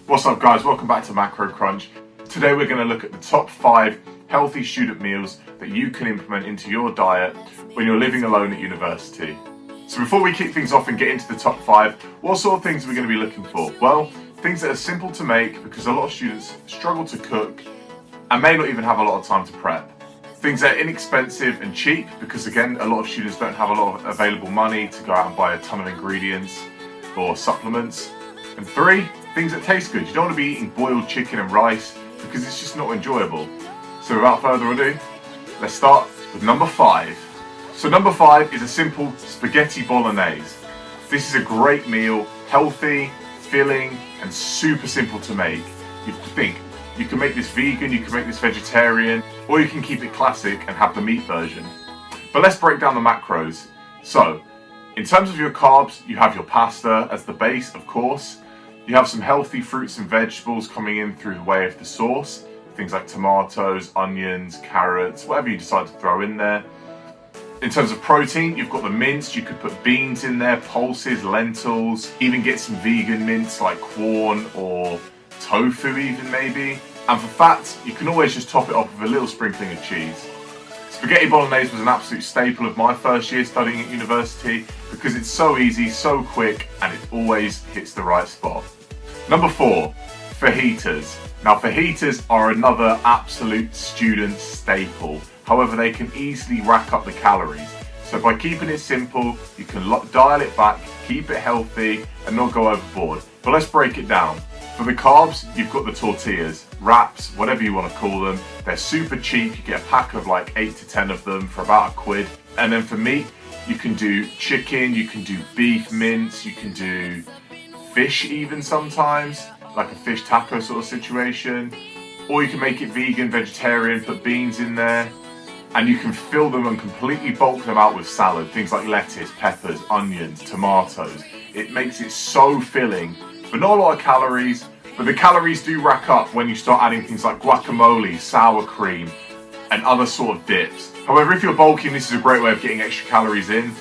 What's up guys, welcome back to Macro Crunch. Today we're going to look at the top 5 healthy student meals that you can implement into your diet when you're living alone at university. So before we kick things off and get into the top 5, what sort of things are we going to be looking for? Well, things that are simple to make because a lot of students struggle to cook and may not even have a lot of time to prep. Things that are inexpensive and cheap because again, a lot of students don't have a lot of available money to go out and buy a ton of ingredients or supplements. And 3, things that taste good. You don't want to be eating boiled chicken and rice because it's just not enjoyable. So without further ado, let's start with number 5. So number 5 is a simple spaghetti bolognese. This is a great meal, healthy, filling, and super simple to make. You think you can make this vegan, you can make this vegetarian, or you can keep it classic and have the meat version. But let's break down the macros. So, in terms of your carbs, you have your pasta as the base, of course. You have some healthy fruits and vegetables coming in through the way of the sauce. Things like tomatoes, onions, carrots, whatever you decide to throw in there. In terms of protein, you've got the mince. You could put beans in there, pulses, lentils, even get some vegan mince like corn or tofu even maybe. And for fats, you can always just top it off with a little sprinkling of cheese. Spaghetti bolognese was an absolute staple of my first year studying at university because it's so easy, so quick, and it always hits the right spot. Number 4, fajitas. Now fajitas are another absolute student staple. However, they can easily rack up the calories. So by keeping it simple, you can dial it back, keep it healthy, and not go overboard. But let's break it down. For the carbs, you've got the tortillas, wraps, whatever you want to call them. They're super cheap. You get a pack of like 8 to 10 of them for about £1. And then for meat, you can do chicken, you can do beef mince, you can do fish even sometimes, like a fish taco sort of situation. Or you can make it vegan, vegetarian, put beans in there. And you can fill them and completely bulk them out with salad. Things like lettuce, peppers, onions, tomatoes. It makes it so filling. But not a lot of calories, but the calories do rack up when you start adding things like guacamole, sour cream, and other sort of dips. However, if you're bulking, this is a great way of getting extra calories in.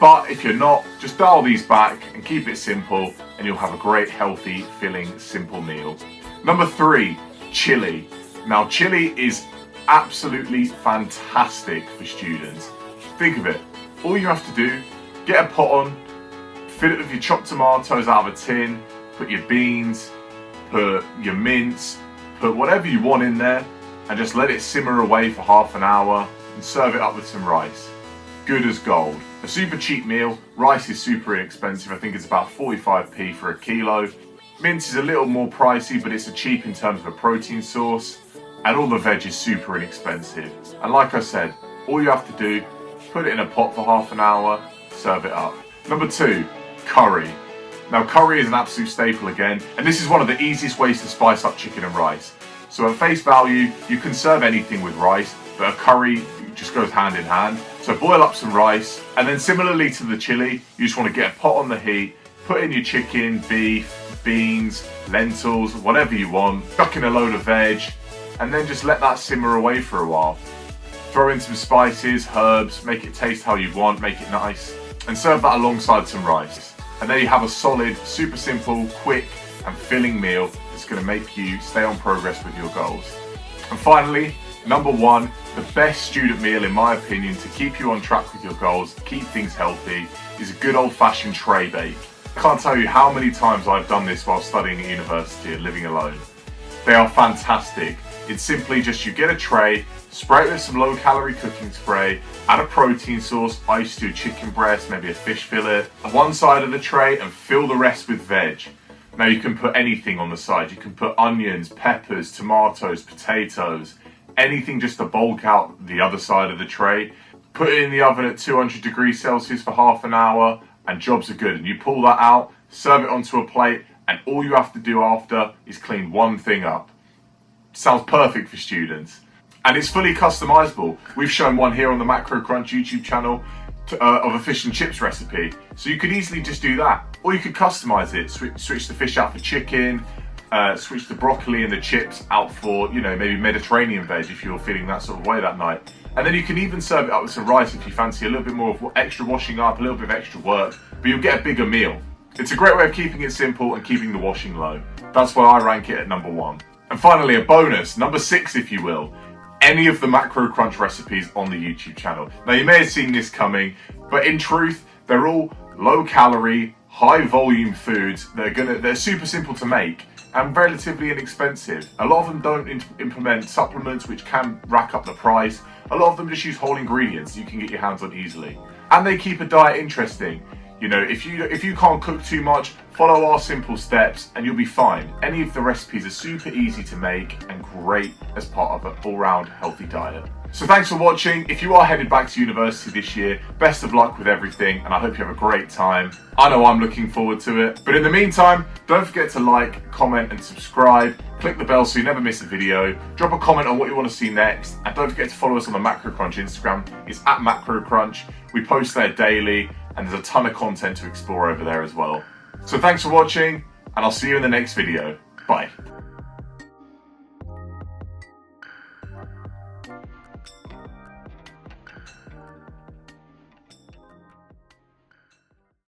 But if you're not, just dial these back and keep it simple, and you'll have a great, healthy, filling, simple meal. Number 3, chili. Now, chili is absolutely fantastic for students. Think of it. All you have to do, get a pot on, fill it with your chopped tomatoes out of a tin, put your beans, put your mince, put whatever you want in there, and just let it simmer away for half an hour and serve it up with some rice. Good as gold. A super cheap meal. Rice is super inexpensive. I think it's about 45p for a kilo. Mince is a little more pricey, but it's cheap in terms of a protein source. And all the veg is super inexpensive. And like I said, all you have to do, put it in a pot for half an hour, serve it up. Number 2, curry. Now curry is an absolute staple again, and this is one of the easiest ways to spice up chicken and rice. So at face value, you can serve anything with rice, but a curry just goes hand in hand. So boil up some rice, and then similarly to the chili, you just want to get a pot on the heat, put in your chicken, beef, beans, lentils, whatever you want, chuck in a load of veg, and then just let that simmer away for a while. Throw in some spices, herbs, make it taste how you want, make it nice, and serve that alongside some rice. And there you have a solid, super simple, quick and filling meal that's going to make you stay on progress with your goals. And finally, number 1, the best student meal in my opinion to keep you on track with your goals, keep things healthy, is a good old-fashioned tray bake. I can't tell you how many times I've done this while studying at university and living alone. They are fantastic. It's simply just you get a tray, spray it with some low-calorie cooking spray, add a protein source. I used to do chicken breast, maybe a fish fillet, on one side of the tray and fill the rest with veg. Now you can put anything on the side. You can put onions, peppers, tomatoes, potatoes, anything just to bulk out the other side of the tray. Put it in the oven at 200 degrees Celsius for half an hour and jobs are good. And you pull that out, serve it onto a plate, and all you have to do after is clean one thing up. Sounds perfect for students. And it's fully customizable. We've shown one here on the Macro Crunch YouTube channel of a fish and chips recipe. So you could easily just do that. Or you could customize it, switch the fish out for chicken, switch the broccoli and the chips out for, maybe Mediterranean veg if you're feeling that sort of way that night. And then you can even serve it up with some rice if you fancy a little bit more of extra washing up, a little bit of extra work, but you'll get a bigger meal. It's a great way of keeping it simple and keeping the washing low. That's why I rank it at number 1. And finally, a bonus, number 6 if you will, any of the Macro Crunch recipes on the YouTube channel. Now you may have seen this coming, but in truth, they're all low calorie, high volume foods. They're super simple to make and relatively inexpensive. A lot of them don't implement supplements, which can rack up the price. A lot of them just use whole ingredients you can get your hands on easily. And they keep a diet interesting. You know, if you can't cook too much, follow our simple steps and you'll be fine. Any of the recipes are super easy to make and great as part of an all-round healthy diet. So thanks for watching. If you are headed back to university this year, best of luck with everything and I hope you have a great time. I know I'm looking forward to it. But in the meantime, don't forget to like, comment and subscribe. Click the bell so you never miss a video. Drop a comment on what you want to see next. And don't forget to follow us on the Macro Crunch Instagram. It's at Macro Crunch. We post there daily and there's a ton of content to explore over there as well. So thanks for watching and I'll see you in the next video. Bye.